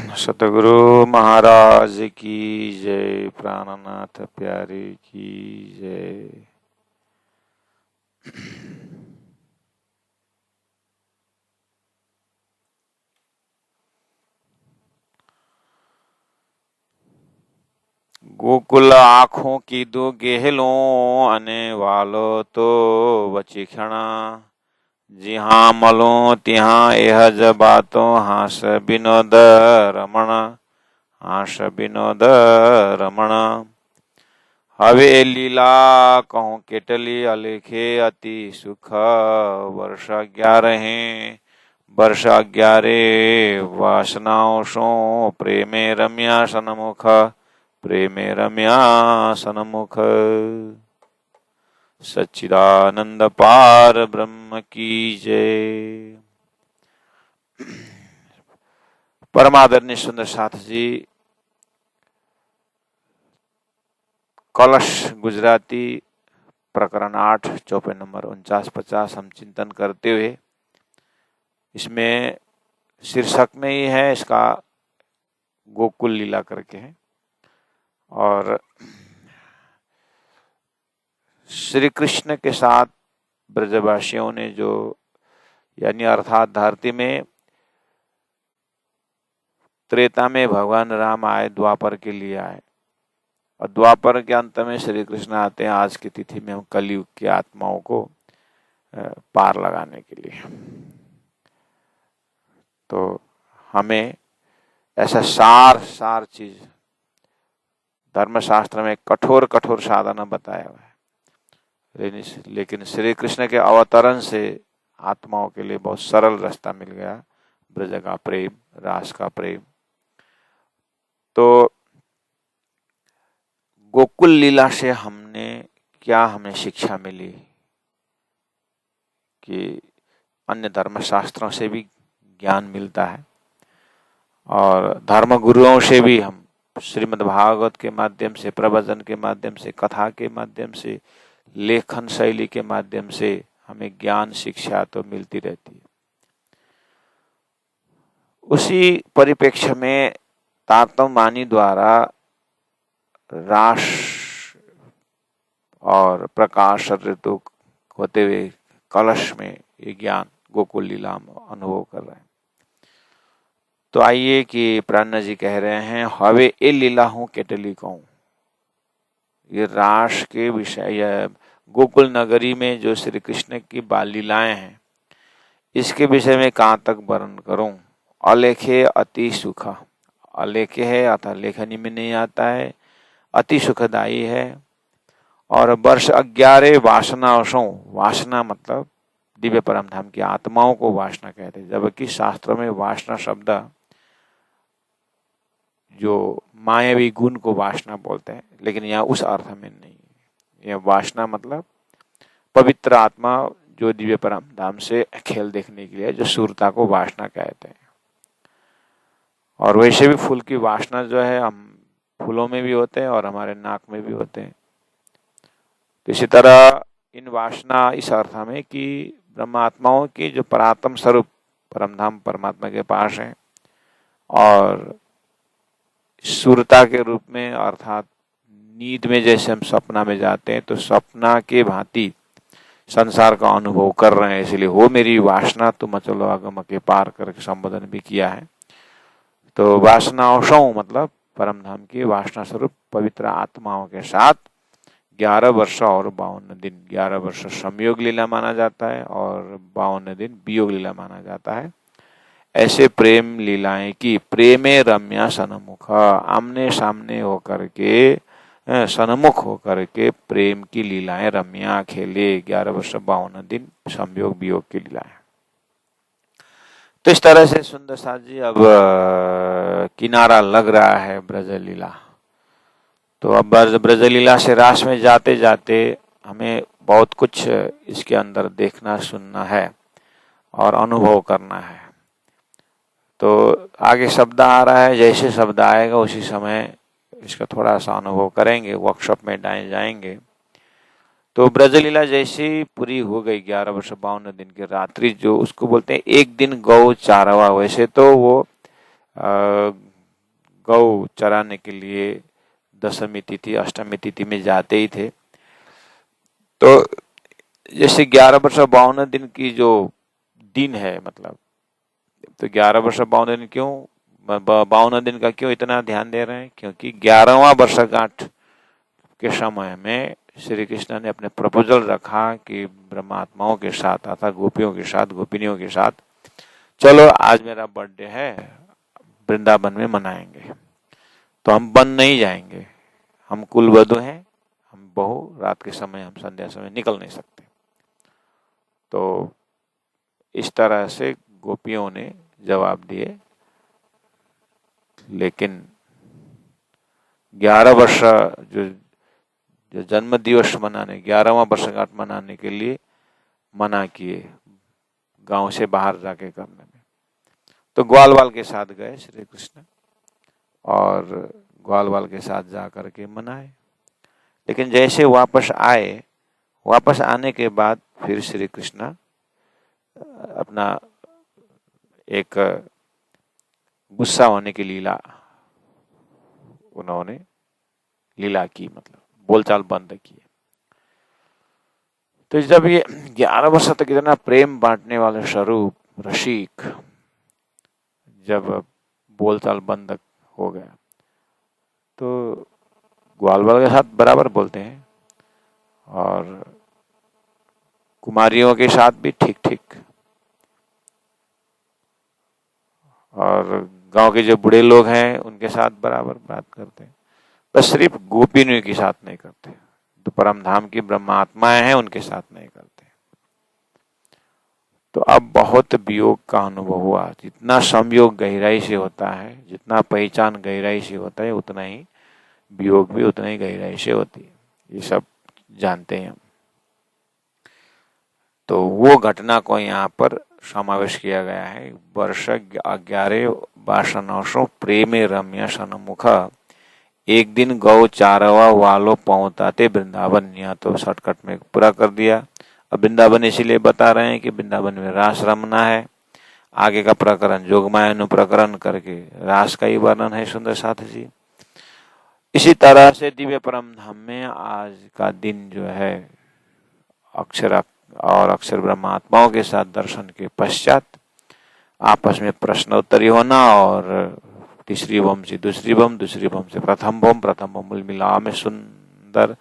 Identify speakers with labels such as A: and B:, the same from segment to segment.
A: सतगुरु महाराज की जय, प्राणनाथ प्यारे की जय। गोकुल आँखों की दो गेहलों अने वालो तो बची क्षणा, जिहाँ मलो तिहाँ यह जबातो हास विनोद रमण, हास विनोद रमण। हवे लीला कहूँ केटली अलेखे अति सुख, वर्ष 11 वर्ष 11 वासनाओं सो प्रेमे रम्या सनमुख, प्रेमे रम्या सनमुख। सच्चिदानंद पार ब्रह्म की जय। परमादरणीय सुंदर साथ जी, कलश गुजराती प्रकरण 8 चौपाई नंबर 49-50 हम चिंतन करते हुए, इसमें शीर्षक में ही है इसका गोकुल लीला करके है। और श्री कृष्ण के साथ ब्रजवासियों ने जो, यानी अर्थात धरती में त्रेता में भगवान राम आए, द्वापर के लिए आए, और द्वापर के अंत में श्री कृष्ण आते हैं आज की तिथि में हम कलयुग की आत्माओं को पार लगाने के लिए। तो हमें ऐसा सार चीज धर्मशास्त्र में कठोर कठोर साधना बताया हुआ है, लेकिन श्री कृष्ण के अवतरण से आत्माओं के लिए बहुत सरल रास्ता मिल गया, ब्रज का प्रेम, रास का प्रेम। तो गोकुल लीला से हमें शिक्षा मिली कि अन्य धर्मशास्त्रों से भी ज्ञान मिलता है, और धर्म गुरुओं से भी हम श्रीमद् भागवत के माध्यम से, प्रवचन के माध्यम से, कथा के माध्यम से, लेखन शैली के माध्यम से हमें ज्ञान शिक्षा तो मिलती रहती है। उसी परिप्रेक्ष्य में तातमानी द्वारा रास और प्रकाश ऋतु होते हुए कलश में ये ज्ञान गोकुल लीला अनुभव कर रहे हैं। तो आइए कि प्राणनाथ जी कह रहे हैं, हवे ए लीला हूं केटली कहूं। ये रास के विषय, या गोकुल नगरी में जो श्री कृष्ण की बाल लीलाएं हैं, इसके विषय में कहाँ तक वर्णन करूं। अलेखे अति सुख, अलेखे है अर्थात लेखनी में नहीं आता है, अति सुखदायी है। और वर्ष 11 वासनाओं, वासना मतलब दिव्य परम धाम की आत्माओं को वासना कहते हैं, जबकि शास्त्रों में वासना शब्द जो मायावी गुण को वासना बोलते हैं, लेकिन यहाँ उस अर्थ में नहीं। यह वासना मतलब पवित्र आत्मा जो दिव्य परम धाम से खेल देखने के लिए, जो सूरता को वासना कहते हैं। और वैसे भी फूल की वासना जो है, हम फूलों में भी होते हैं और हमारे नाक में भी होते हैं। तो इसी तरह इन वासना इस अर्थ में कि ब्रह्मात्माओं की जो परात्म स्वरूप परमधाम परमात्मा के पास है, और सूरता के रूप में अर्थात नींद में जैसे हम सपना में जाते हैं, तो सपना के भांति संसार का अनुभव कर रहे हैं, इसलिए हो मेरी वासना तुम चलो आगम के पार करके संबोधन भी किया है। तो वासनाओं मतलब परमधाम की वासना स्वरूप पवित्र आत्माओं के साथ 11 वर्ष और 52 दिन, 11 वर्ष संयोग लीला माना जाता है और 52 दिन वियोग लीला माना जाता है। ऐसे प्रेम लीलाएं की प्रेमे रम्या सनमुख, आमने सामने होकर के, सन्मुख होकर के प्रेम की लीलाएं रम्या खेले, 11 वर्ष 52 दिन संयोग वियोग की लीलाएं। तो इस तरह से सुंदर साथ जी अब किनारा लग रहा है ब्रज लीला। तो अब ब्रज लीला से रास में जाते जाते हमें बहुत कुछ इसके अंदर देखना, सुनना है और अनुभव करना है। तो आगे शब्द आ रहा है, जैसे शब्द आएगा उसी समय इसका थोड़ा सा अनुभव करेंगे, वर्कशॉप में जाएंगे। तो ब्रजलीला जैसी पूरी हो गई 11 वर्ष 52 दिन की रात्रि, जो उसको बोलते हैं एक दिन गौ चारवा। वैसे तो वो गौ चराने के लिए दशमी तिथि अष्टमी तिथि में जाते ही थे। तो जैसे 11 वर्ष 52 दिन की जो दिन है, मतलब तो 11 वर्ष 52 दिन क्यों, 52 दिन का क्यों इतना ध्यान दे रहे हैं? क्योंकि 11वां वर्षगांठ के समय में श्री कृष्ण ने अपने प्रपोजल रखा कि ब्रह्मात्माओं के साथ अर्थात गोपियों के साथ, गोपिनियों के साथ, चलो आज मेरा बर्थडे है, वृंदावन में मनाएंगे। तो हम वन नहीं जाएंगे, हम कुलवधु हैं, हम बहू, रात के समय हम संध्या समय निकल नहीं सकते। तो इस तरह से गोपियों ने जवाब दिए। लेकिन 11 वर्ष जो जन्म दिवस मनाने, 11वां वर्षगांठ मनाने के लिए मना किए गांव से बाहर जाके करने में। तो ग्वाल बाल के साथ गए श्री कृष्ण और ग्वाल बाल के साथ जा करके मनाए। लेकिन जैसे वापस आए, वापस आने के बाद फिर श्री कृष्ण अपना एक गुस्सा होने की लीला उन्होंने लीला की, मतलब बोलचाल बंद किए। तो जब ये 11 वर्ष तक इतना प्रेम बांटने वाले स्वरूप रसिक जब बोलचाल बंद हो गया, तो ग्वाल बाल के साथ बराबर बोलते हैं और कुमारियों के साथ भी ठीक ठीक, और गांव के जो बूढ़े लोग हैं उनके साथ बराबर बात करते हैं, बस सिर्फ गोपिनियों के साथ नहीं करते। तो परम धाम की ब्रह्मात्माएं हैं उनके साथ नहीं करते। तो अब बहुत वियोग का अनुभव हुआ। जितना संयोग गहराई से होता है, जितना पहचान गहराई से होता है, उतना ही वियोग भी उतना ही गहराई से होती है। ये सब जानते हैं हम। तो वो घटना को यहाँ पर समावेश किया गया है। वर्ष 11 वासनाओं प्रेमे रम्य सन्मुख, एक दिन गौ चारवा वालो पहुंचाते वृंदावन। यहाँ तो शॉर्टकट में पूरा कर दिया। अब वृंदावन इसीलिए बता रहे हैं कि वृंदावन में रास रमना है। आगे का प्रकरण जोगमाया अनुप्रकरण करके रास का ही वर्णन है सुंदर साथ जी। इसी तरह से दिव्य परम धाम में आज का दिन जो है अक्षर और अक्षर ब्रह्मात्माओं के साथ दर्शन के पश्चात आपस में प्रश्नोत्तरी होना, और तीसरी बम से दूसरी बम, दूसरी बम से प्रथम बम मिला में सुंदर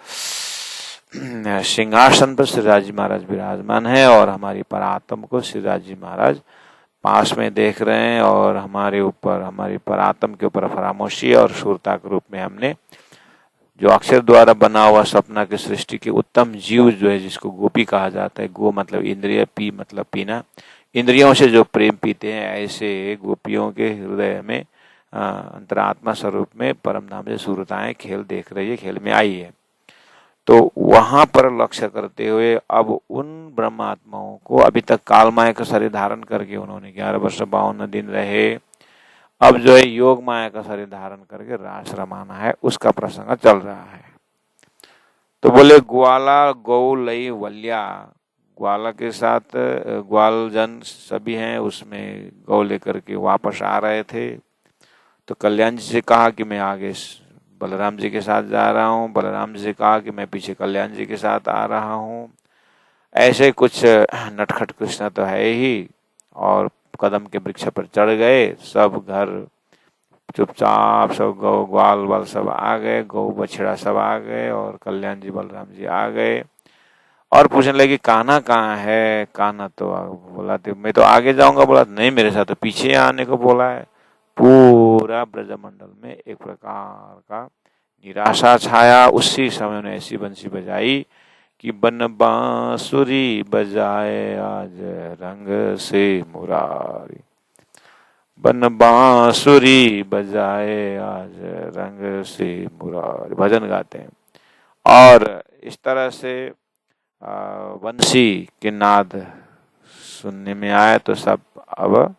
A: सिंहासन पर श्रीराज जी महाराज विराजमान है और हमारी परात्म को श्रीराज जी महाराज पास में देख रहे हैं और हमारे ऊपर, हमारी परात्म के ऊपर फरामोशी और शूरता के रूप में हमने जो अक्षर द्वारा बना हुआ सपना की सृष्टि के उत्तम जीव जो है, जिसको गोपी कहा जाता है, गो मतलब इंद्रिय, पी मतलब पीना, इंद्रियों से जो प्रेम पीते हैं, ऐसे गोपियों के हृदय में अंतरात्मा स्वरूप में परम धाम से सूरताएं खेल देख रही है, खेल में आई है। तो वहां पर लक्ष्य करते हुए अब उन ब्रह्मात्माओं को, अभी तक कालमाया का शरीर धारण करके उन्होंने 11 वर्ष 52 दिन रहे, अब जो है योग माया का शरीर धारण करके रास रमाना है, उसका प्रसंग चल रहा है। तो बोले ग्वाला गौ लई वल्या, ग्वाला के साथ ग्वाल जन सभी हैं, उसमें गौ लेकर के वापस आ रहे थे। तो कल्याण जी से कहा कि मैं आगे बलराम जी के साथ जा रहा हूँ, बलराम जी से कहा कि मैं पीछे कल्याण जी के साथ आ रहा हूँ। ऐसे कुछ नटखट कृष्ण तो है ही, और कदम के वृक्ष पर चढ़ गए। सब घर चुपचाप, सब गौ ग्वाल वाल सब आ गए, गौ बछड़ा सब आ गए, और कल्याण जी बलराम जी आ गए और पूछने लगे कान्हा कहाँ है। कान्हा तो बोला मैं तो आगे जाऊंगा, बोला नहीं मेरे साथ तो पीछे आने को बोला है। पूरा ब्रजमंडल में एक प्रकार का निराशा छाया। उसी समय उन्हें ऐसी बंसी बजाई कि बन बांसुरी बजाए आज रंग से मुरारी, बन बांसुरी बजाए आज रंग से मुरारी, भजन गाते हैं। और इस तरह से बंसी के नाद सुनने में आया तो सब अब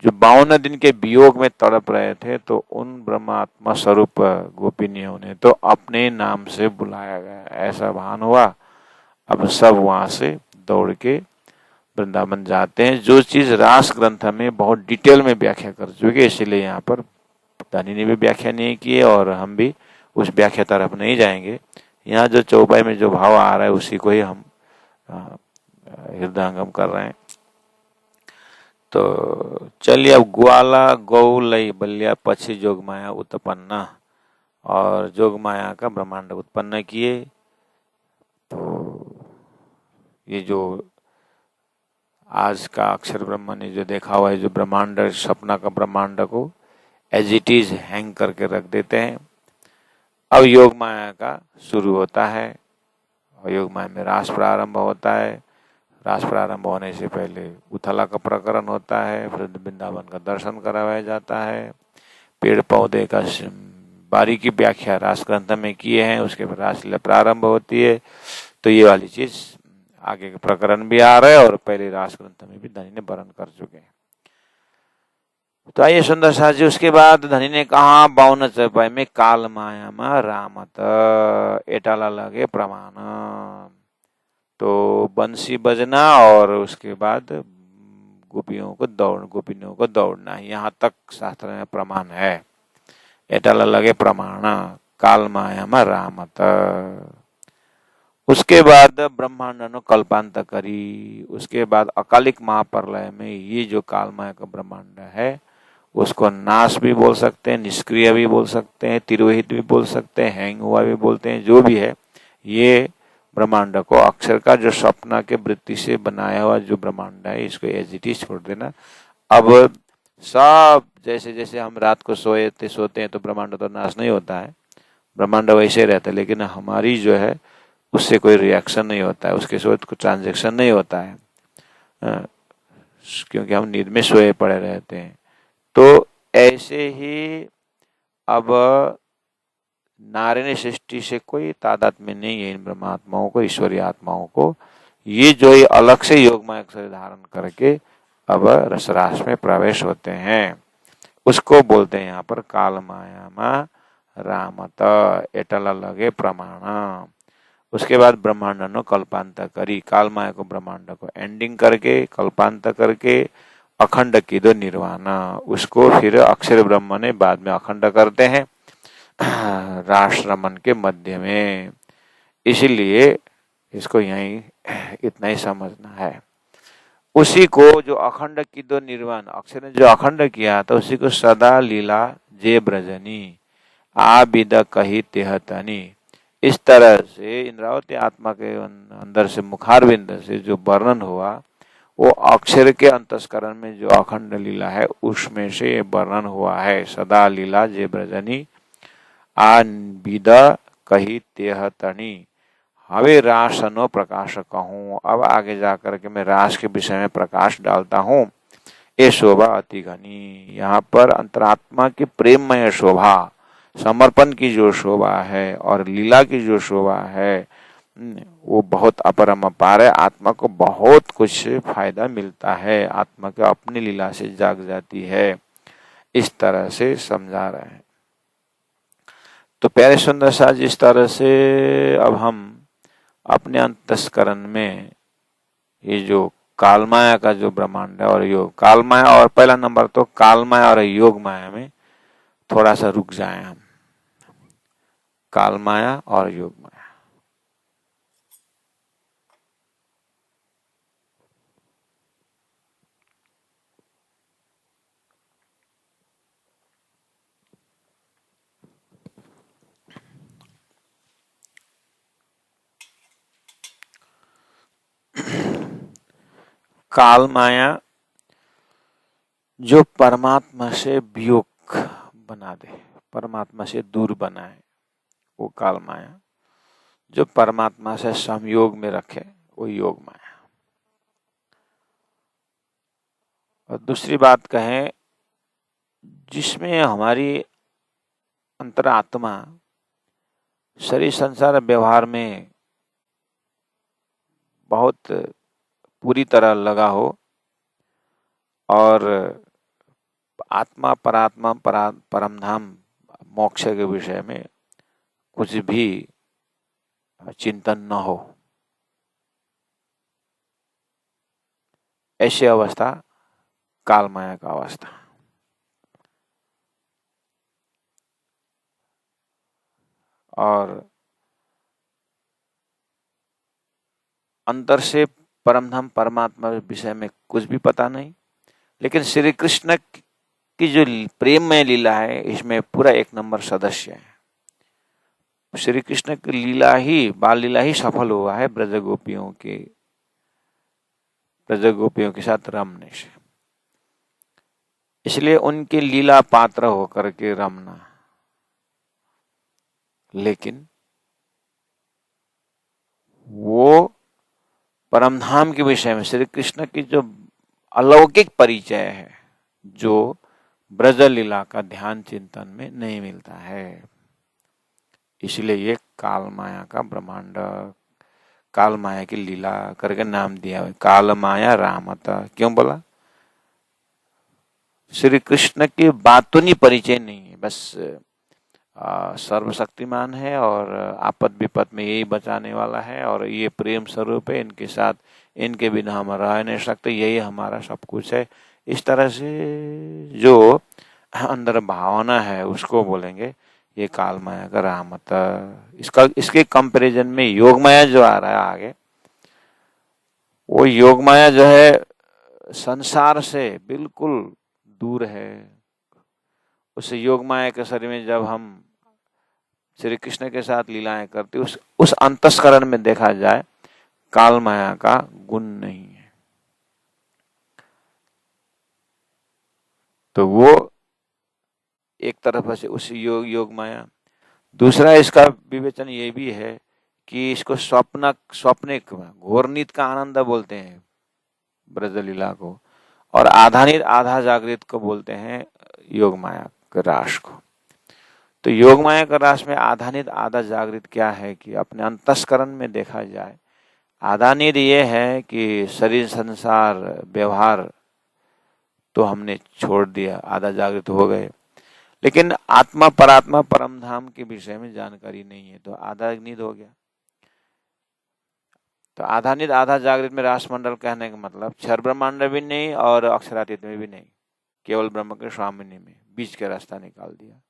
A: जो 52 दिन के वियोग में तड़प रहे थे, तो उन ब्रह्मात्मा स्वरूप गोपिनियों ने तो अपने नाम से बुलाया गया, ऐसा भान हुआ। अब सब वहां से दौड़ के वृंदावन जाते हैं, जो चीज रास ग्रंथ में बहुत डिटेल में व्याख्या कर चुके, इसलिए यहाँ पर दानी ने भी व्याख्या नहीं की है और हम भी उस व्याख्या तरफ नहीं जाएंगे। यहाँ जो चौपाई में जो भाव आ रहा है उसी को ही हम हृदयंगम कर रहे हैं। तो चलिए अब ग्वाला गौ लई बलिया पक्षी जोगमाया उत्पन्ना, और जोगमाया का ब्रह्मांड उत्पन्न किए। तो ये जो आज का अक्षर ब्रह्म ने जो देखा हुआ है, जो ब्रह्मांड सपना का ब्रह्मांड को एज इट इज हैंग करके रख देते हैं। अब योग माया का शुरू होता है और योग माया में रास प्रारंभ होता है। रास प्रारंभ होने से पहले उथला का प्रकरण होता है, फिर वृंदावन का दर्शन कराया जाता है, पेड़ पौधे का बारीकी व्याख्या रास ग्रंथ में किए हैं, उसके बाद रासलीला प्रारंभ होती है। तो ये वाली चीज आगे के प्रकरण भी आ रहा है और पहले रास ग्रंथ में भी धनी ने वर्णन कर चुके हैं। तो आइए सुंदर साथ जी, उसके बाद धनी ने कहा 52 चौपाई में काल माया में रामत एटाला लगे प्रमाण। तो बंसी बजना और उसके बाद गोपिनियों को दौड़ना, यहाँ तक शास्त्र में प्रमाण है। एटाला लगे प्रमाण काल माया में रामत। उसके बाद ब्रह्मांड नो कल्पांत करी। उसके बाद अकालिक महाप्रलय में ये जो काल माया का ब्रह्मांड है उसको नाश भी बोल सकते हैं, निष्क्रिय भी बोल सकते हैं, तिरोहित भी बोल सकते हैं, हैंग हुआ भी बोलते हैं, जो भी है ये ब्रह्मांड को अक्षर का जो सपना के वृत्ति से बनाया हुआ जो ब्रह्मांड है इसको एज इट इज छोड़ देना। अब सब जैसे जैसे हम रात को सोते हैं तो ब्रह्मांड तो नाश नहीं होता है, ब्रह्मांड वैसे ही रहता है, लेकिन हमारी जो है उससे कोई रिएक्शन नहीं होता है, उसके साथ कोई ट्रांजेक्शन नहीं होता है, क्योंकि हम नींद में सोए पड़े रहते हैं। तो ऐसे ही अब नारायण सृष्टि से कोई तादात्म्य नहीं है इन ब्रह्मात्माओं को, ईश्वरीय आत्माओं को। ये जो ये अलग से योगमय अक्षर धारण करके अब रसरास में प्रवेश होते हैं, उसको बोलते हैं यहाँ पर काल माया मा रामत एटला लगे प्रमाण। उसके बाद ब्रह्मांड नो कल्पांत करी, काल माया को ब्रह्मांड को एंडिंग करके कल्पांत करके अखंड की दो निर्वाण, उसको फिर अक्षर ब्रह्म ने बाद में अखंड करते हैं राष्ट्रमन के मध्य में। इसीलिए इसको यही इतना ही समझना है। उसी को जो अखंड की दो निर्वाण अक्षर ने जो अखंड किया था उसी को सदा लीला जे ब्रजनी आबिद कही तेहतनी, इस तरह से इंद्रावती आत्मा के अंदर से मुखारविंद से जो वर्णन हुआ वो अक्षर के अंतस्करण में जो अखंड लीला है उसमें से ये वर्णन हुआ है। सदा लीला जे ब्रजनी आबिद कही तेहतनी, हवे रासनो प्रकाश कहूँ। अब आगे जाकर के मैं रास के विषय में प्रकाश डालता हूँ। ये शोभा अति घनी, यहाँ पर अंतरात्मा की प्रेममय शोभा, समर्पण की जो शोभा है और लीला की जो शोभा है वो बहुत अपरम अपार है। आत्मा को बहुत कुछ फायदा मिलता है, आत्मा को अपनी लीला से जाग जाती है, इस तरह से समझा रहे हैं। तो प्यारे सुंदर साज, इस तरह से अब हम अपने अंतस्करण में ये जो कालमाया का जो ब्रह्मांड है और योग कालमाया, और पहला नंबर तो कालमाया और योग माया में थोड़ा सा रुक जाए हम। कालमाया और योग माया, काल माया जो परमात्मा से वियोग बना दे, परमात्मा से दूर बनाए, वो काल माया। जो परमात्मा से संयोग में रखे, वो योग माया। और दूसरी बात कहें, जिसमें हमारी अंतरात्मा शरीर संसार व्यवहार में बहुत पूरी तरह लगा हो और आत्मा परात्मा परमधाम मोक्ष के विषय में कुछ भी चिंतन न हो, ऐसी अवस्था काल माया का अवस्था। और अंतर से परमधाम परमात्मा के विषय में कुछ भी पता नहीं, लेकिन श्री कृष्ण की जो प्रेम में लीला है इसमें पूरा एक नंबर सदस्य है। श्री कृष्ण की लीला ही, बाल लीला ही सफल हुआ है ब्रज गोपियों के साथ रमने से। इसलिए उनके लीला पात्र होकर के रमना। लेकिन वो परमधाम के विषय में श्री कृष्ण की जो अलौकिक परिचय है, जो ब्रज लीला का ध्यान चिंतन में नहीं मिलता है। इसलिए ये काल माया का ब्रह्मांड, काल माया की लीला करके नाम दिया है। काल माया रामता क्यों बोला? श्री कृष्ण की बातुनी परिचय नहीं है, बस सर्वशक्तिमान है और आपद विपद में यही बचाने वाला है और ये प्रेम स्वरूप है, इनके साथ, इनके बिना हम रह नहीं सकते, यही हमारा सब कुछ है। इस तरह से जो अंदर भावना है उसको बोलेंगे ये काल माया का रामत। इसके कंपैरिजन में योग माया जो आ रहा है आगे, वो योग माया जो है संसार से बिल्कुल दूर है। उस योग माया के शरीर में जब हम श्री कृष्ण के साथ लीलाएं करते, उस अंतस्करण में देखा जाए काल माया का गुण नहीं है। तो वो एक तरफ से उस योग माया। दूसरा इसका विवेचन ये भी है कि इसको स्वप्निक घोर नींद का आनंद बोलते हैं ब्रज लीला को, और आधा नींद आधा जागृत को बोलते हैं योग माया के रास को। तो योग माया का रास में आधा नींद आधा जागृत क्या है कि अपने अंतस्करण में देखा जाए, आधा नींद ये है कि शरीर संसार व्यवहार तो हमने छोड़ दिया, आधा जागृत हो गए, लेकिन आत्मा परात्मा परमधाम के विषय में जानकारी नहीं है, तो आधा नींद हो गया। तो आधा नींद आधा जागृत में रासमंडल कहने का मतलब क्षर ब्रह्मांड भी नहीं और अक्षरातीत में भी नहीं, केवल ब्रह्म के स्वामिनी में बीच का रास्ता निकाल दिया,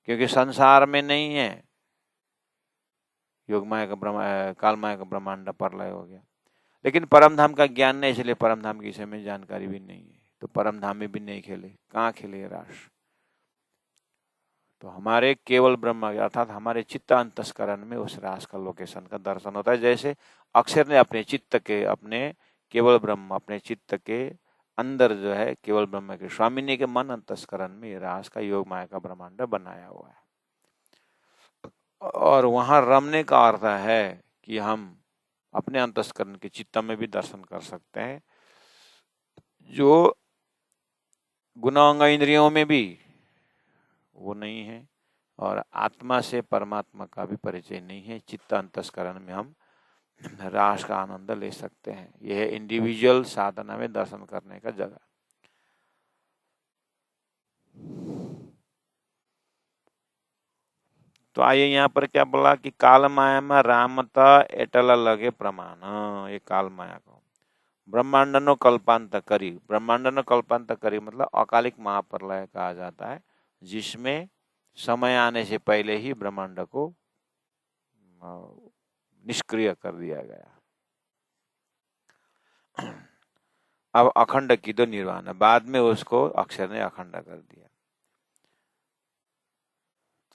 A: क्योंकि संसार में नहीं है। योग माया का काल माया का ब्रह्मांड प्रलय हो गया, लेकिन परमधाम का ज्ञान नहीं, इसलिए परमधाम के विषय में जानकारी भी नहीं है, तो परमधाम में भी नहीं खेले, कहाँ खेले रास। तो हमारे केवल ब्रह्म अर्थात हमारे चित्त अंतस्करण में उस रास का लोकेशन का दर्शन होता है। जैसे अक्षर ने अपने चित्त के, अपने केवल ब्रह्म, अपने चित्त के अंदर जो है केवल ब्रह्म के स्वामिनी के मन अंतस्करण में रास का योग माया का ब्रह्मांड बनाया हुआ है। और वहां रमने का अर्थ है कि हम अपने अंतस्करण के चित्त में भी दर्शन कर सकते हैं, जो गुणांग इंद्रियों में भी वो नहीं है, और आत्मा से परमात्मा का भी परिचय नहीं है। चित्त अंतस्करण में हम रास का आनंद ले सकते हैं। यह है इंडिविजुअल साधना में दर्शन करने का जगह। तो आइए यहाँ पर क्या बोला कि काल माया में रामता एटल लगे प्रमाण, ये काल माया को ब्रह्मांड नो कल्पांत करी। ब्रह्मांड नो कल्पांत करी मतलब अकालिक महाप्रलय कहा जाता है, जिसमें समय आने से पहले ही ब्रह्मांड को निष्क्रिय कर दिया गया। अब अखंड की तो निर्वाण, बाद में उसको अक्षर ने अखंड कर दिया।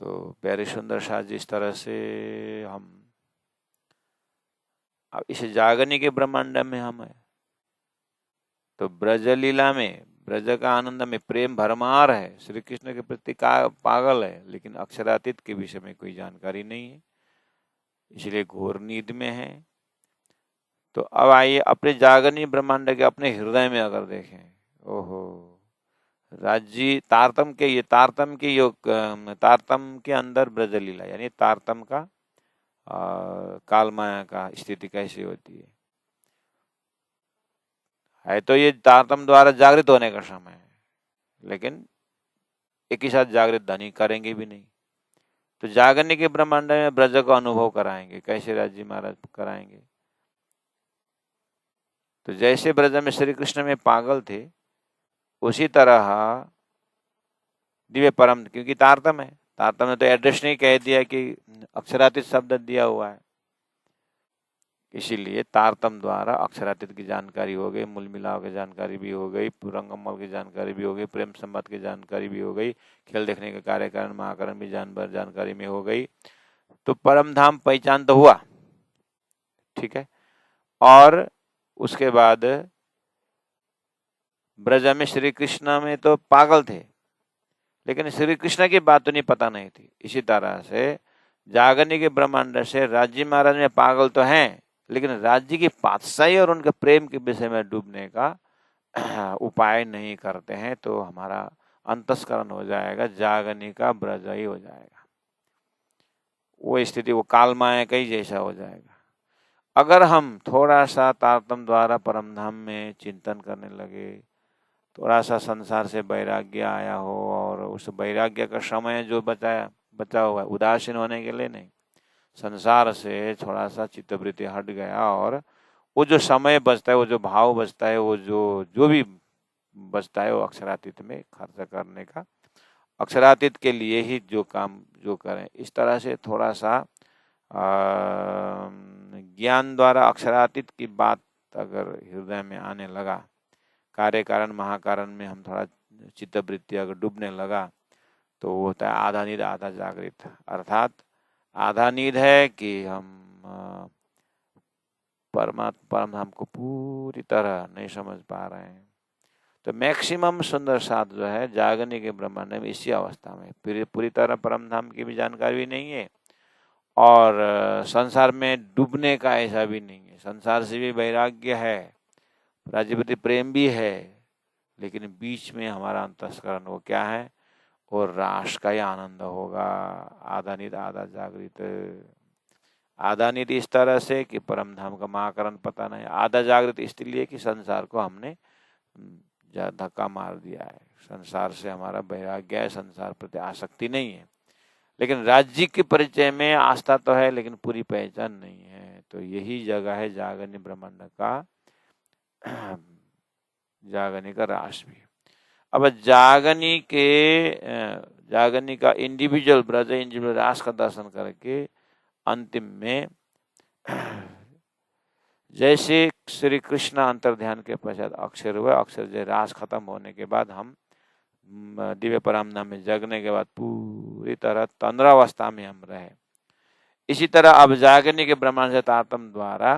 A: तो प्यारे सुंदर शाह जी, इस तरह से हम अब इस जागने के ब्रह्मांड में हम है, तो ब्रज लीला में ब्रज का आनंद में प्रेम भरमार है, श्री कृष्ण के प्रति पागल है, लेकिन अक्षरातीत के विषय में कोई जानकारी नहीं है, इसलिए घोर नींद में है। तो अब आइए अपने जागनी ब्रह्मांड के अपने हृदय में अगर देखें, ओहो राज्य तारतम के, ये तारतम के योग, तारतम के अंदर ब्रज लीला यानी तारतम का काल माया का स्थिति कैसी होती है। तो ये तारतम द्वारा जागृत होने का समय है, लेकिन एक ही साथ जागृत धनी करेंगे भी नहीं। तो जागने के ब्रह्मांड में ब्रज का अनुभव कराएंगे, कैसे राज्य महाराज कराएंगे। तो जैसे ब्रज में श्री कृष्ण में पागल थे, उसी तरह दिव्य परम, क्योंकि तारतम है, तारतम ने तो एड्रेस नहीं कह दिया कि अक्षरातीत शब्द दिया हुआ है, इसीलिए तारतम द्वारा अक्षरातीत की जानकारी हो गई, मूल मिलाव की जानकारी भी हो गई, पुरंगमल की जानकारी भी हो गई, प्रेम संबंध की जानकारी भी हो गई, खेल देखने के कार्य कारण महाकरण भी जानकारी में हो गई। तो परम धाम पहचान तो हुआ, ठीक है। और उसके बाद ब्रज में श्री कृष्ण में तो पागल थे, लेकिन श्री कृष्ण की बात तो नहीं पता नहीं थी। इसी तरह से जागनी के ब्रह्मांड से राज्य महाराज में पागल तो हैं, लेकिन राज्य की पातशाही और उनके प्रेम के विषय में डूबने का उपाय नहीं करते हैं, तो हमारा अंतस्करण हो जाएगा, जागनी का ब्रज ही हो जाएगा। वो स्थिति वो कालमाया का ही जैसा हो जाएगा। अगर हम थोड़ा सा तारतम द्वारा परमधाम में चिंतन करने लगे, थोड़ा सा संसार से वैराग्य आया हो, और उस वैराग्य का समय जो बचा हुआ है, उदासीन होने के लिए नहीं, संसार से थोड़ा सा चित्तवृत्ति हट गया, और वो जो समय बचता है, वो जो भाव बचता है, वो जो भी बचता है, वो अक्षरातीत में खर्च करने का, अक्षरातीत के लिए ही जो काम जो करें, इस तरह से थोड़ा सा ज्ञान द्वारा अक्षरातीत की बात अगर हृदय में आने लगा, कार्य कारण महाकारण में हम थोड़ा चित्तवृत्ति अगर डूबने लगा, तो वो होता है आधा नींद आधा जागृत। अर्थात आधा नींद है कि हम परम हमको पूरी तरह नहीं समझ पा रहे हैं। तो मैक्सिमम सुंदर साध जो है जागने के ब्रह्मांड में इसी अवस्था में पूरी तरह परम धाम की भी जानकारी नहीं है, और संसार में डूबने का ऐसा भी नहीं है। संसार से भी वैराग्य है, राज्यपति प्रेम भी है, लेकिन बीच में हमारा अंतस्करण वो क्या है, और रास का ही आनंद होगा। आधा नींद आधा जागृत। आधा नींद इस तरह से कि परम धाम का महाकरण पता नहीं, आधा जागृत इसलिए कि संसार को हमने धक्का मार दिया है, संसार से हमारा वैराग्य है, संसार प्रति आसक्ति नहीं है, लेकिन राज्य के परिचय में आस्था तो है, लेकिन पूरी पहचान नहीं है। तो यही जगह है जागनी ब्रह्मांड का, जागनी का रास भी। अब जागनी का इंडिविजुअल ब्रज, इंडिविजुअल रास का दर्शन करके अंतिम में जैसे श्री कृष्ण अंतर ध्यान के पश्चात अक्षर हुआ, अक्षर जय रास खत्म होने के बाद हम दिव्य परमधाम में जगने के बाद पूरी तरह तंद्रावस्था में हम रहे। इसी तरह अब जागने के ब्रह्मांड से तारतम द्वारा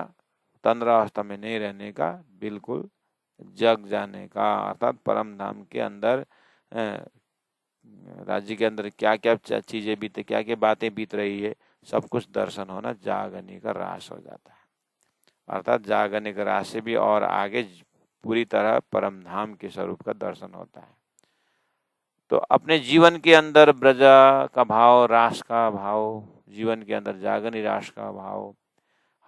A: तंद्रावस्था में नहीं रहने का, बिल्कुल जग जाने का, अर्थात परम धाम के अंदर राज्य के अंदर क्या क्या चीजें बीते, क्या क्या बातें बीत रही है, सब कुछ दर्शन होना जागने का रास हो जाता है। अर्थात जागने का रास से भी और आगे पूरी तरह परम धाम के स्वरूप का दर्शन होता है। तो अपने जीवन के अंदर ब्रज का भाव, रास का भाव, जीवन के अंदर जागनी रास का भाव,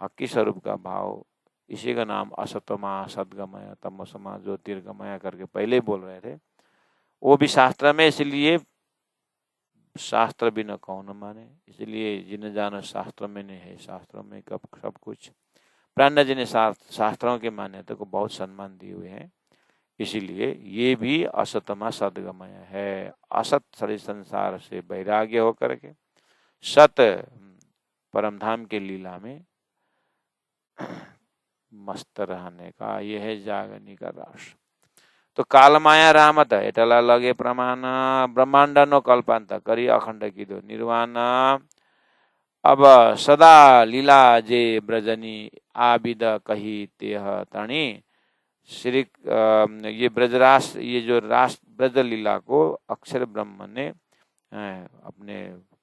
A: हक्की स्वरूप का भाव, इसी का नाम असतमा सदगमय तमसमा ज्योतिर्गमय करके पहले बोल रहे थे। वो भी शास्त्र में, इसलिए शास्त्र भी न कौन माने, इसलिए जिन जान शास्त्र में नहीं है, शास्त्रों में कब सब कुछ। प्राण जी ने शास्त्रों के मान्यता को बहुत सम्मान दिए हुए हैं, इसीलिए ये भी असतमा सदगमय है। असत सरी संसार से वैराग्य होकर के सत परमधाम के लीला में मस्त रहने का, यह है जागनी का रास। तो कालमाया रामत एटला लगे प्रमाण ब्रह्मांड नो कल्पांत करी अखंड की दो निर्वाण। अब सदा लीला जे ब्रजनी आबिद कही तेह तणी। श्री ये ब्रजरास, ये जो रास ब्रज लीला को अक्षर ब्रह्म ने अपने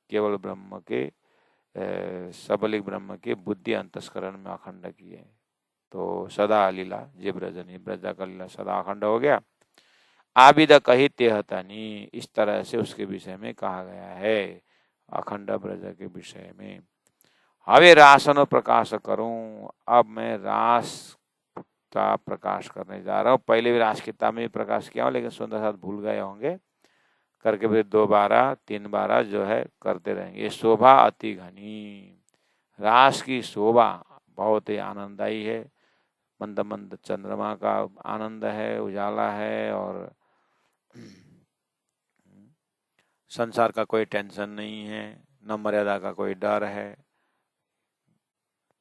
A: केवल ब्रह्म के सबलिक ब्रह्म के बुद्धि अंतस्करण में अखंड किए। तो सदा लीला जे ब्रजनी, ब्रज का लीला सदा अखंड हो गया। आबिद कही तेहतनी, इस तरह से उसके विषय में कहा गया है, अखंड ब्रज के विषय में। हवे रासनो प्रकाश करूं, अब मैं रास का प्रकाश करने जा रहा हूँ। पहले भी रास किताब में प्रकाश किया हूँ, लेकिन सुंदर साथ भूल गए होंगे, करके फिर 2 बार 3 बार जो है करते रहेंगे। ये शोभा अति घनी, रास की शोभा बहुत ही आनंददायी है, मंद मंद चंद्रमा का आनंद है, उजाला है, और संसार का कोई टेंशन नहीं है, न मर्यादा का कोई डर है।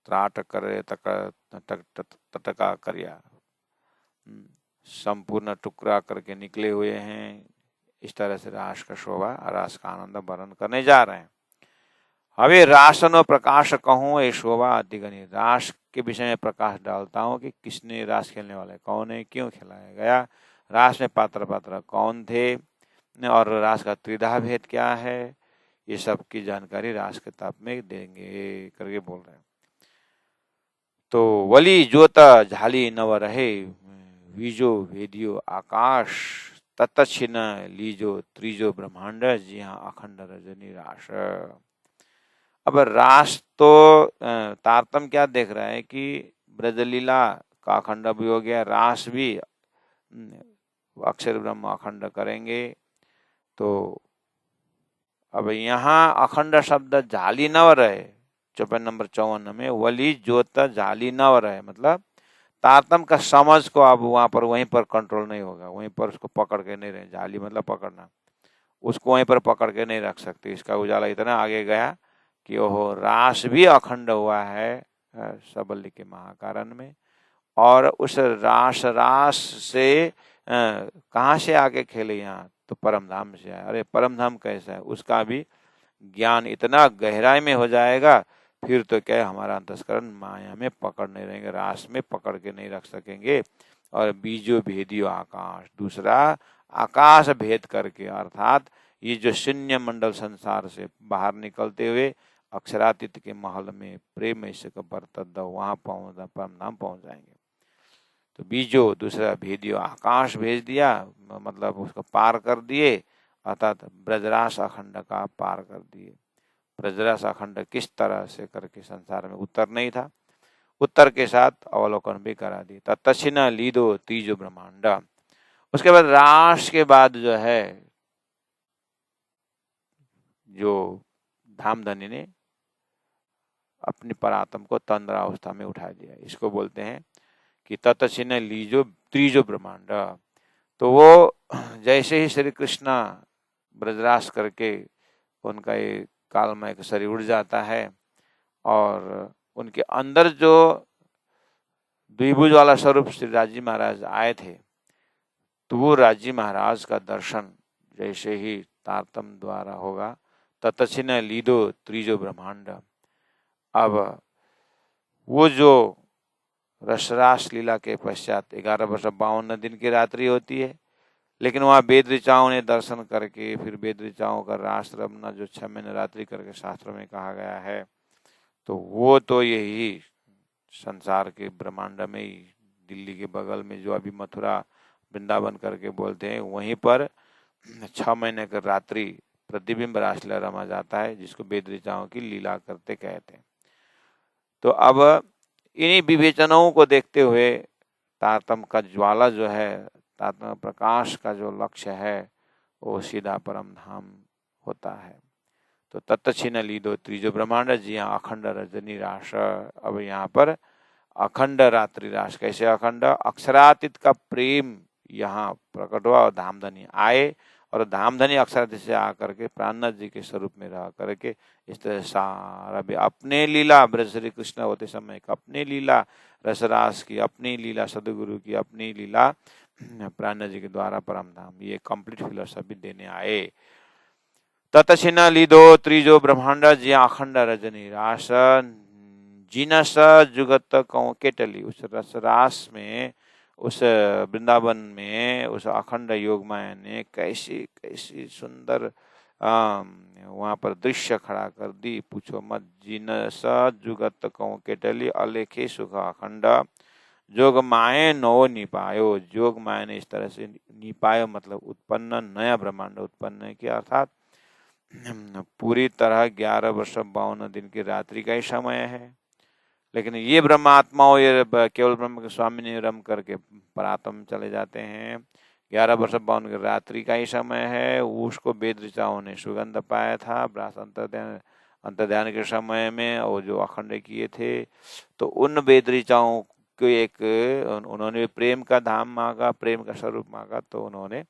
A: त्राट करे तटका करिया, संपूर्ण टुकड़ा करके निकले हुए हैं। इस तरह से रास का शोभा, रास का आनंद वर्णन करने जा रहे हैं। हवे रासन प्रकाश कहूँ ये शोभा अधिगनी, रास के विषय में प्रकाश डालता हूँ कि किसने रास खेलने वाले कौन है, क्यों खिलाया गया, रास में पात्र पात्र कौन थे, और रास का त्रिधा भेद क्या है, ये सब की जानकारी रास किताब में देंगे करके बोल रहे हैं। तो वली ज्योत झाली नव रहे, बीजो भेदियो आकाश, तत्छिन लीजो त्रिजो ब्रह्मांड, जी हाँ अखंड रजनी रास। अब रास तो तारतम क्या देख रहा है कि ब्रजलीला का अखंड भी हो गया, रास भी अक्षर ब्रह्म अखंड करेंगे। तो अब यहाँ अखंड शब्द झाली नव रहे, चौपाई नंबर 54 में, वली ज्योत झाली नव रहे, मतलब तारतम का समझ को अब वहां पर वहीं पर कंट्रोल नहीं होगा, वहीं पर उसको पकड़ के नहीं रहे, झाली मतलब पकड़ना, उसको वहीं पर पकड़ के नहीं रख सकते। इसका उजाला इतना आगे गया कि ओहो रास भी अखंड हुआ है सबली के महाकारण में, और उस रास से कहाँ से आके खेले यहाँ, तो परम धाम से आया। अरे परम धाम कैसा है, उसका भी ज्ञान इतना गहराई में हो जाएगा, फिर तो क्या हमारा अंतस्करण माया में पकड़ नहीं रहेंगे, रास में पकड़ के नहीं रख सकेंगे। और बीजो भेदियो आकाश, दूसरा आकाश भेद करके, अर्थात ये जो शून्य मंडल संसार से बाहर निकलते हुए अक्षरातीत के महल में प्रेम ऐसे का बरतद वहां पहुंच परम धाम पहुंच जाएंगे। तो बीजो दूसरा भेदियो आकाश भेज दिया, मतलब उसको पार कर दिए, अर्थात ब्रजरास अखंड का पार कर दिए। ब्रजरास अखंड किस तरह से करके संसार में उत्तर नहीं था, उत्तर के साथ अवलोकन भी करा दी। तत्छिन लीदो तीजो ब्रह्मांड। उसके बाद रास के बाद जो है, जो धामधनी ने अपनी परात्म को तंद्रावस्था में उठा दिया, इसको बोलते हैं कि तत्छिन लीजो त्रिजो ब्रह्मांड। तो वो जैसे ही श्री कृष्ण ब्रजरास करके उनका ये कालमय का शरीर उड़ जाता है, और उनके अंदर जो द्विभुज वाला स्वरूप श्री राजी महाराज आए थे, तो वो राजी महाराज का दर्शन जैसे ही तारतम द्वारा होगा, तत्छिन लीदो त्रिजो ब्रह्मांड। अब वो जो रसरास लीला के पश्चात 11 वर्ष 52 दिन की रात्रि होती है, लेकिन वहाँ वेद ऋचाओं ने दर्शन करके फिर वेद ऋचाओं का रास रमना जो 6 महीने रात्रि करके शास्त्रों में कहा गया है, तो वो तो यही संसार के ब्रह्मांड में ही, दिल्ली के बगल में जो अभी मथुरा वृंदावन करके बोलते हैं, वहीं पर 6 महीने का रात्रि प्रतिबिंब रासलीला रमा जाता है, जिसको वेद ऋचाओं की लीला करते कहते हैं। तो अब इन्हीं विवेचनों को देखते हुए तारतम का ज्वाला जो है, तारतम प्रकाश का जो लक्ष्य है, वो सीधा परम धाम होता है। तो तत्छिन लीदो त्रिजो ब्रह्मांड, जी हाँ अखंड रजनी रास। अब यहाँ पर अखंड रात्रि रास, कैसे अखंड, अक्षरातीत का प्रेम यहाँ प्रकट हुआ, और धामधनी आए, और धामधनी अक्षरातीत से आकर के प्राणनाथ जी के स्वरूप में रह करके इस तरह सारा भी अपने लीला, ब्रज श्री कृष्ण होते समय अपनी लीला रसरास की, अपनी लीला सदगुरु की, अपनी लीला प्राणनाथ जी के द्वारा परम धाम, ये कंप्लीट फिलोसफी देने आए। तत्छिन लीदो त्रिजो ब्रह्मांड, जिया अखंड रजनी रास, जिनस जुगत कौ केटली। उस रसरास में, उस वृंदावन में, उस अखंड योग माया ने कैसी कैसी सुंदर वहां पर दृश्य खड़ा कर दी, पूछो मत। जिनस जुगत कौ केटली, अलेखे सुख अखंड, जोग माये नो निपायो। जोग माया ने इस तरह से निपायो मतलब उत्पन्न, नया ब्रह्मांड उत्पन्न किया, अर्थात पूरी तरह 11 वर्ष 52 दिन की रात्रि का ही समय है। लेकिन ये ब्रह्मात्माओं, ये केवल ब्रह्म के स्वामी ने रम करके परात्म चले जाते हैं। 11 वर्ष 52 की रात्रि का ही समय है। उसको वेद ऋचाओं ने सुगंध पाया था ब्रास अंतर्ध्यान के समय में, और जो अखंड किए थे, तो उन वेद ऋचाओं एक उन्होंने प्रेम का धाम मांगा, प्रेम का स्वरूप मांगा, तो उन्होंने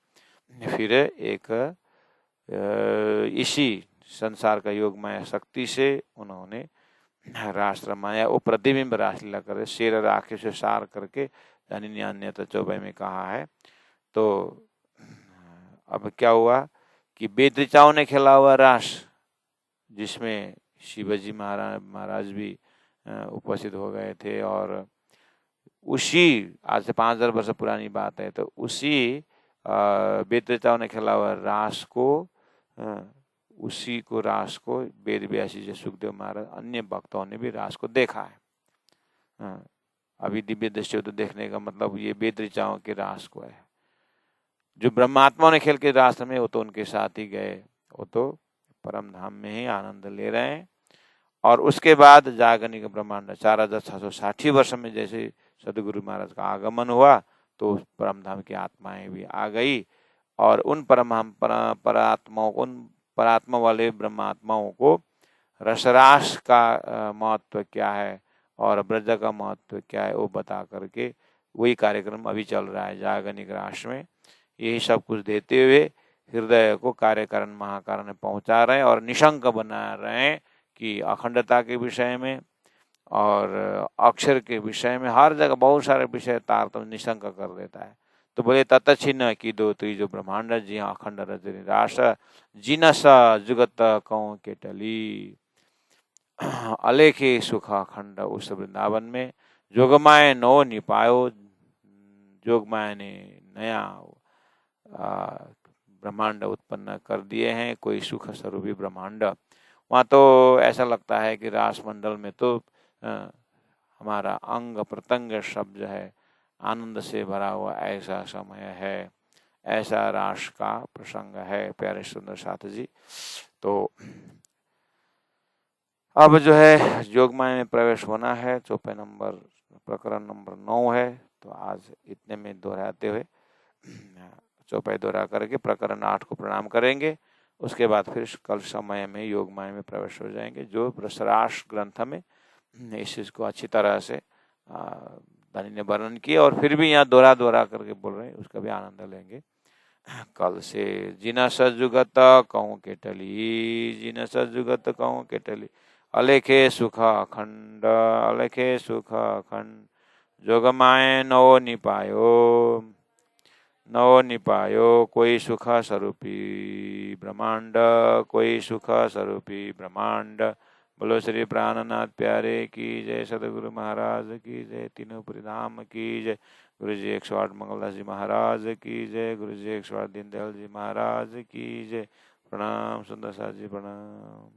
A: फिर एक इसी संसार का योग माया शक्ति से उन्होंने रास रमाया। वो प्रतिबिंब रासलीला करे, शेर राखे से सार करके यानी अन्यथा चौपाई में कहा है। तो अब क्या हुआ कि वेद ऋचाओं ने खेला हुआ रास, जिसमें शिवाजी महाराज भी उपस्थित हो गए थे, और उसी आज से 5000 वर्ष पुरानी बात है, तो उसी वेद ऋचाओं ने खेला हुआ रास को उसी को रास को वेद व्यासी जी सुखदेव महाराज अन्य भक्तों ने भी रास को देखा है। अभी दिव्य दृष्टि तो देखने का मतलब ये वेद ऋचाओं के रास को है। जो ब्रह्मात्मा ने खेल के रास में, वो तो उनके साथ ही गए, वो तो परम धाम में ही आनंद ले रहे हैं। और उसके बाद जागनिक ब्रह्मांड 4660 वर्ष में जैसे सदगुरु महाराज का आगमन हुआ, तो परम धाम की आत्माएं भी आ गई, और उन परात्माओं को, उन परात्मा वाले ब्रह्मात्माओं को रसरास का महत्व क्या है और ब्रज का महत्व क्या है, वो बता करके वही कार्यक्रम अभी चल रहा है जागनिक रास में। यही सब कुछ देते हुए हृदय को कार्यकारण महाकारण में पहुंचा रहे हैं और निशंक बना रहे हैं कि अखंडता के विषय में और अक्षर के विषय में हर जगह बहुत सारे विषय तारतम्य निशंक कर देता है। तो बोले ततच्छिन्न की दो त्रिजो ब्रह्मांड जी अखंड रजनी रास जिनस जुगत कौ के टली अलेखे सुख अखंड उस वृंदावन में जोगमाय नो निपायो, जोगमाया ने नया ब्रह्मांड उत्पन्न कर दिए हैं, कोई सुख स्वरूपी ब्रह्मांड। वहाँ तो ऐसा लगता है कि रास मंडल में तो हमारा अंग प्रत्यंग शब्द है, आनंद से भरा हुआ ऐसा समय है, ऐसा रास का प्रसंग है प्यारे सुंदर साथ जी। तो अब जो है योगमाया में प्रवेश होना है, चौपाई नंबर प्रकरण नंबर 9 है। तो आज इतने में दोहराते हुए चौपाई दोहरा करके प्रकरण 8 को प्रणाम करेंगे। उसके बाद फिर कल समय में योगमाया में प्रवेश हो जाएंगे, जो रसरास ग्रंथ में इस चीज को अच्छी तरह से धनी ने वर्णन किया, और फिर भी यहाँ दोहरा करके बोल रहे हैं, उसका भी आनंद लेंगे। कल से जिन सजुगत कहूँ के टली, जिन सजुगत कहूँ के टली, अलेखे सुख अखंड, अलेखे सुख अखंड, जोगमाय नवो निपायो, नवो निपायो, कोई सुख स्वरूपी ब्रह्मांड, कोई सुख स्वरूपी ब्रह्मांड। बोलो श्री प्राणनाथ प्यारे की जय, सदगुरु महाराज की जय, तीनों परिधाम की जय, गुरु जी 108 मंगलदास जी महाराज की जय, गुरु जी 108 दीनदयाल जी महाराज की जय। प्रणाम सुंदर साथ जी, प्रणाम।